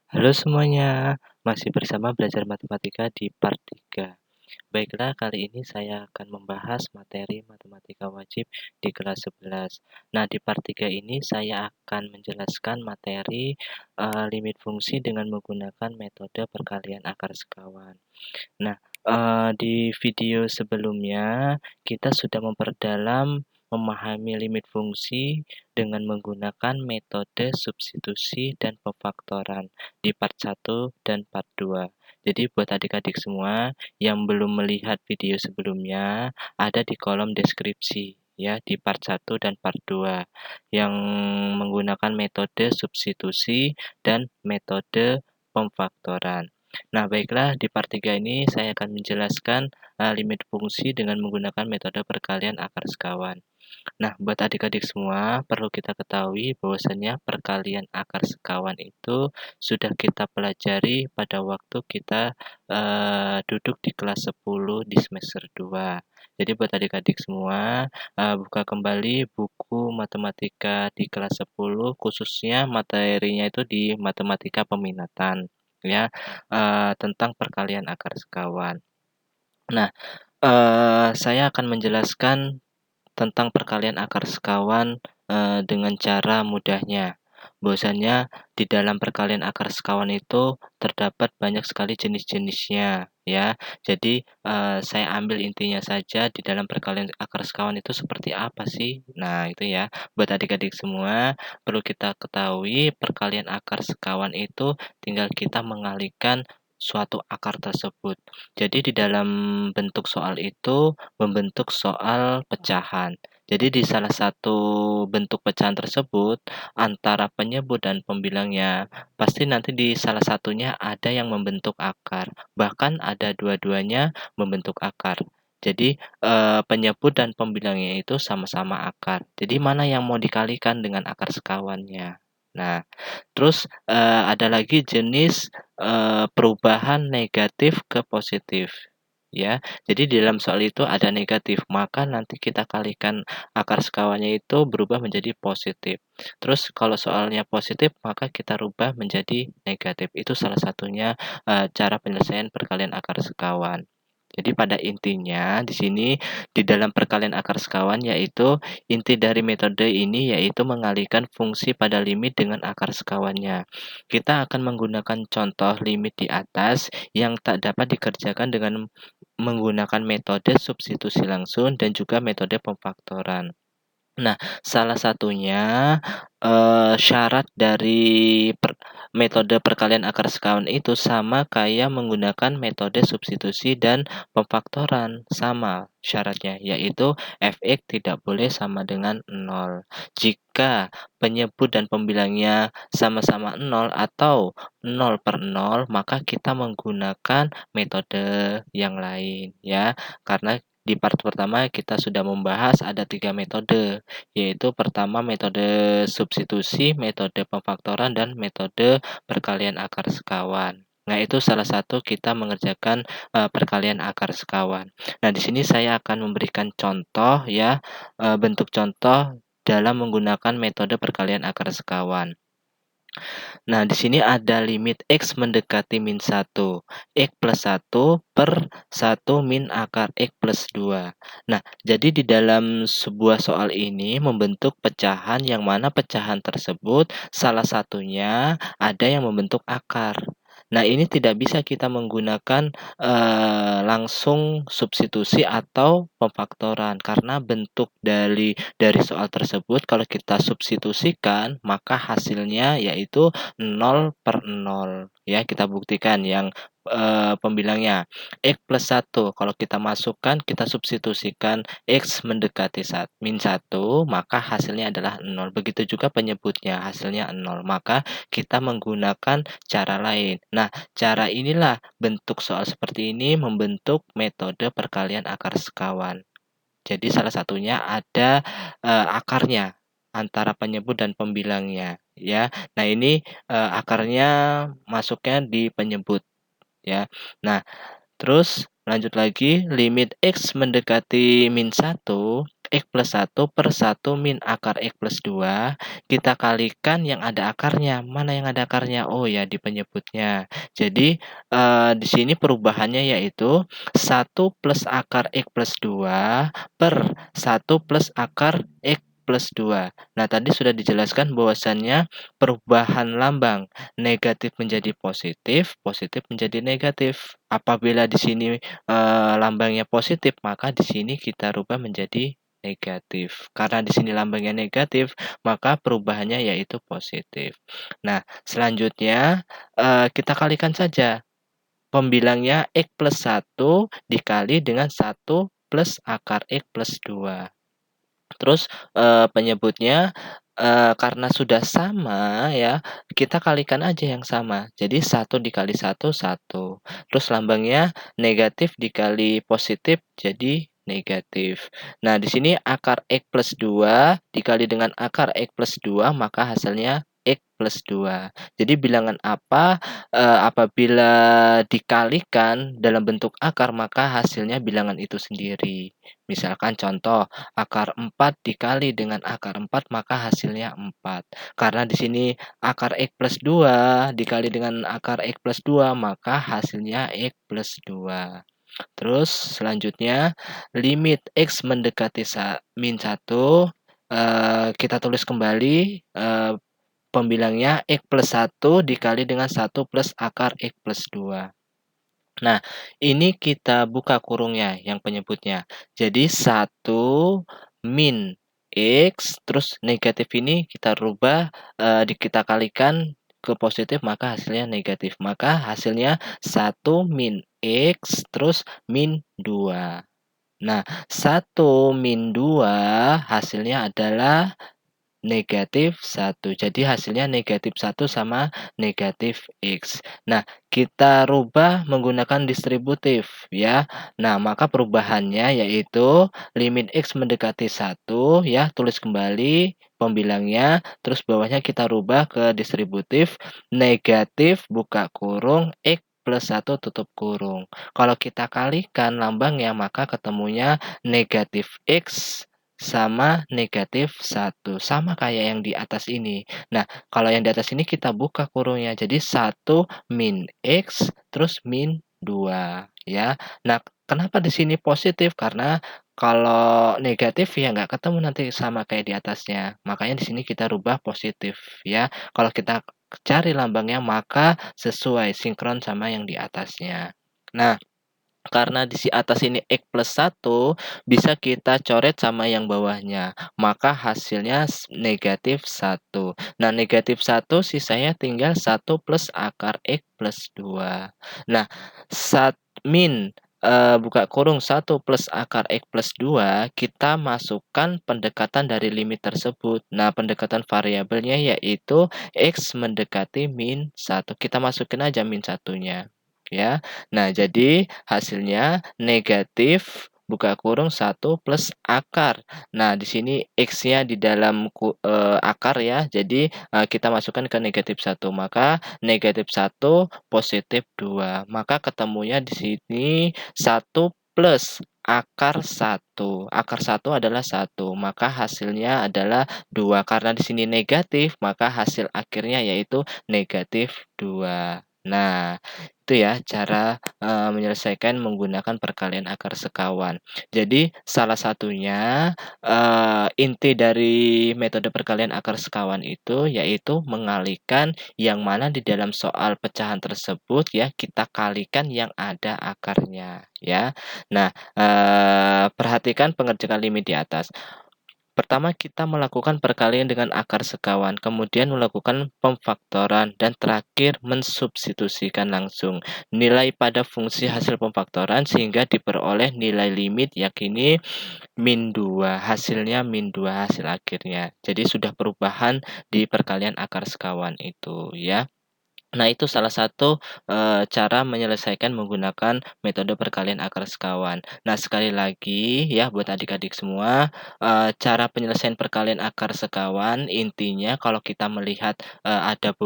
Halo semuanya, masih bersama belajar matematika di part 3. Baiklah, kali ini saya akan membahas materi matematika wajib di kelas 11. Nah, di part 3 ini saya akan menjelaskan materi limit fungsi dengan menggunakan metode perkalian akar sekawan. Nah, di video sebelumnya kita sudah memperdalam memahami limit fungsi dengan menggunakan metode substitusi dan pemfaktoran di part 1 dan part 2. Jadi buat adik-adik semua yang belum melihat video sebelumnya, ada di kolom deskripsi ya di part 1 dan part 2 yang menggunakan metode substitusi dan metode pemfaktoran. Nah, baiklah, di part 3 ini saya akan menjelaskan limit fungsi dengan menggunakan metode perkalian akar sekawan. Nah, buat adik-adik semua, perlu kita ketahui bahwasannya perkalian akar sekawan itu sudah kita pelajari pada waktu kita duduk di kelas 10 di semester 2. Jadi buat adik-adik semua, buka kembali buku matematika di kelas 10, khususnya materinya itu di matematika peminatan, ya, tentang perkalian akar sekawan. Nah, saya akan menjelaskan tentang perkalian akar sekawan, dengan cara mudahnya. Bahwasanya di dalam perkalian akar sekawan itu terdapat banyak sekali jenis-jenisnya, ya. Jadi, saya ambil intinya saja di dalam perkalian akar sekawan itu seperti apa sih? Nah, itu ya. Buat adik-adik semua, perlu kita ketahui perkalian akar sekawan itu tinggal kita mengalihkan suatu akar tersebut. Jadi di dalam bentuk soal itu membentuk soal pecahan. Jadi di salah satu bentuk pecahan tersebut antara penyebut dan pembilangnya pasti nanti di salah satunya ada yang membentuk akar, bahkan ada dua-duanya membentuk akar. Jadi penyebut dan pembilangnya itu sama-sama akar. Jadi mana yang mau dikalikan dengan akar sekawannya? Nah, terus ada lagi jenis perubahan negatif ke positif, ya. Jadi di dalam soal itu ada negatif, maka nanti kita kalikan akar sekawannya itu berubah menjadi positif. Terus kalau soalnya positif, maka kita rubah menjadi negatif. Itu salah satunya cara penyelesaian perkalian akar sekawan. Jadi pada intinya di sini di dalam perkalian akar sekawan yaitu inti dari metode ini yaitu mengalihkan fungsi pada limit dengan akar sekawannya. Kita akan menggunakan contoh limit di atas yang tak dapat dikerjakan dengan menggunakan metode substitusi langsung dan juga metode pemfaktoran. Nah, salah satunya, syarat dari metode perkalian akar sekawan itu sama kayak menggunakan metode substitusi dan pemfaktoran, sama syaratnya, yaitu Fx tidak boleh sama dengan 0. Jika penyebut dan pembilangnya sama-sama 0 atau 0/0, maka kita menggunakan metode yang lain, ya. Karena di part pertama kita sudah membahas ada 3 metode, yaitu pertama metode substitusi, metode pemfaktoran, dan metode perkalian akar sekawan. Nah, itu salah satu kita mengerjakan perkalian akar sekawan. Nah, di sini saya akan memberikan contoh ya, bentuk contoh dalam menggunakan metode perkalian akar sekawan. Nah, di sini ada limit X mendekati min 1, X plus 1 per 1 min akar X plus 2. Nah, jadi di dalam sebuah soal ini membentuk pecahan yang mana pecahan tersebut salah satunya ada yang membentuk akar. Nah, ini tidak bisa kita menggunakan langsung substitusi atau pemfaktoran karena bentuk dari soal tersebut kalau kita substitusikan maka hasilnya yaitu 0/0 ya, kita buktikan yang pembilangnya X plus 1 kalau kita masukkan kita substitusikan X mendekati min 1 maka hasilnya adalah 0. Begitu juga penyebutnya hasilnya 0, maka kita menggunakan cara lain. Nah, cara inilah bentuk soal seperti ini membentuk metode perkalian akar sekawan. Jadi salah satunya ada akarnya antara penyebut dan pembilangnya ya. Nah, ini akarnya masuknya di penyebut ya. Nah, terus lanjut lagi limit X mendekati min 1 X plus 1 per 1 min akar X plus 2, kita kalikan yang ada akarnya. Mana yang ada akarnya? Oh ya, di penyebutnya. Jadi, di sini perubahannya yaitu 1 plus akar X plus 2 per 1 plus akar X plus 2. Nah, tadi sudah dijelaskan bahwasannya perubahan lambang negatif menjadi positif, positif menjadi negatif. Apabila di sini lambangnya positif, maka di sini kita rubah menjadi negatif. Karena di sini lambangnya negatif, maka perubahannya yaitu positif. Nah, selanjutnya kita kalikan saja. Pembilangnya X plus 1 dikali dengan 1 plus akar X plus 2. Terus, penyebutnya, karena sudah sama ya, kita kalikan aja yang sama. Jadi 1 dikali 1 1. Terus lambangnya negatif dikali positif jadi negatif. Nah, di sini akar X plus 2 dikali dengan akar X plus 2 maka hasilnya X plus 2. Jadi bilangan apa, apabila dikalikan dalam bentuk akar maka hasilnya bilangan itu sendiri. Misalkan contoh, akar 4 dikali dengan akar 4 maka hasilnya 4. Karena di sini akar X plus 2 dikali dengan akar X plus 2 maka hasilnya X plus 2. Terus selanjutnya limit X mendekati min 1, kita tulis kembali, pembilangnya X plus 1 dikali dengan 1 plus akar X plus 2. Nah, ini kita buka kurungnya yang penyebutnya. Jadi 1 min X, terus negatif ini kita rubah, kita kalikan ke positif maka hasilnya negatif. Maka hasilnya 1 min X, terus min 2. Nah, 1 min 2 hasilnya adalah negatif 1. Jadi hasilnya negatif 1 sama negatif X. Nah, kita rubah menggunakan distributif ya. Nah, maka perubahannya yaitu limit X mendekati 1 ya, tulis kembali pembilangnya, terus bawahnya kita rubah ke distributif negatif buka kurung X plus 1 tutup kurung. Kalau kita kalikan lambangnya maka ketemunya negatif X sama negatif 1, sama kayak yang di atas ini. Nah, kalau yang di atas ini kita buka kurungnya, jadi 1 min X, terus min 2, ya. Nah, kenapa di sini positif? Karena kalau negatif ya nggak ketemu nanti sama kayak di atasnya. Makanya di sini kita rubah positif, ya. Kalau kita cari lambangnya, maka sesuai, sinkron sama yang di atasnya. Nah, karena di atas ini X plus 1 bisa kita coret sama yang bawahnya, maka hasilnya negatif 1. Nah, negatif 1 sisanya tinggal 1 plus akar X plus 2. Nah, min, buka kurung 1 plus akar X plus 2, kita masukkan pendekatan dari limit tersebut. Nah, pendekatan variabelnya yaitu X mendekati min 1. Kita masukin aja min 1-nya, ya. Nah, jadi hasilnya negatif buka kurung 1 plus akar. Nah, di sini X-nya di dalam akar ya. Jadi, kita masukkan ke negatif 1. Maka negatif 1 positif 2. Maka ketemunya di sini 1 plus akar 1. Akar 1 adalah 1. Maka hasilnya adalah 2. Karena di sini negatif, maka hasil akhirnya yaitu negatif 2. Nah, itu ya cara, menyelesaikan menggunakan perkalian akar sekawan. Jadi salah satunya, inti dari metode perkalian akar sekawan itu yaitu mengalihkan yang mana di dalam soal pecahan tersebut ya kita kalikan yang ada akarnya ya. Nah, perhatikan pengerjaan limit di atas. Pertama kita melakukan perkalian dengan akar sekawan, kemudian melakukan pemfaktoran, dan terakhir mensubstitusikan langsung nilai pada fungsi hasil pemfaktoran sehingga diperoleh nilai limit yakini min 2, hasilnya min 2 hasil akhirnya. Jadi sudah perubahan di perkalian akar sekawan itu ya. Nah, itu salah satu, cara menyelesaikan menggunakan metode perkalian akar sekawan. Nah, sekali lagi ya buat adik-adik semua, cara penyelesaian perkalian akar sekawan intinya kalau kita melihat, ada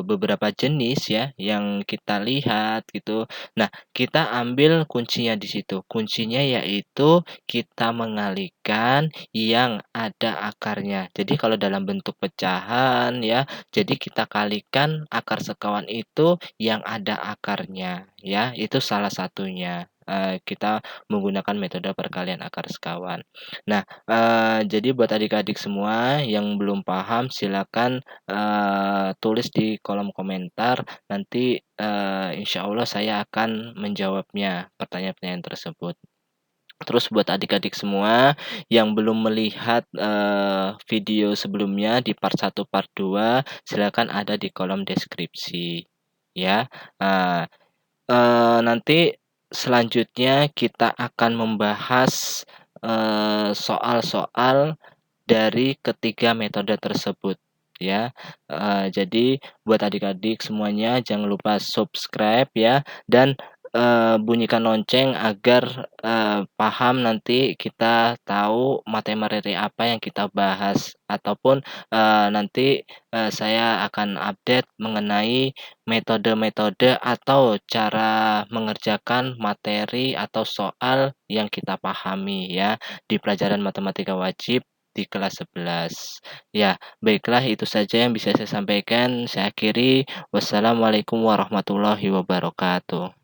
beberapa jenis ya yang kita lihat gitu. Nah, kita ambil kuncinya di situ. Kuncinya yaitu kita mengalihkan yang ada akarnya. Jadi kalau dalam bentuk pecahan ya, jadi kita kalikan akar sekawan itu yang ada akarnya ya, itu salah satunya, kita menggunakan metode perkalian akar sekawan. Nah, jadi buat adik-adik semua yang belum paham silakan, tulis di kolom komentar nanti, insya Allah saya akan menjawabnya pertanyaan-pertanyaan tersebut. Terus buat adik-adik semua yang belum melihat, video sebelumnya di part satu part 2 silakan ada di kolom deskripsi, ya. Eee nanti selanjutnya kita akan membahas, soal-soal dari ketiga metode tersebut, ya. Jadi buat adik-adik semuanya jangan lupa subscribe ya, dan, bunyikan lonceng agar, paham nanti kita tahu materi apa yang kita bahas, ataupun, nanti, saya akan update mengenai metode-metode atau cara mengerjakan materi atau soal yang kita pahami ya, di pelajaran matematika wajib di kelas 11. Ya, baiklah itu saja yang bisa saya sampaikan. Saya akhiri, wassalamualaikum warahmatullahi wabarakatuh.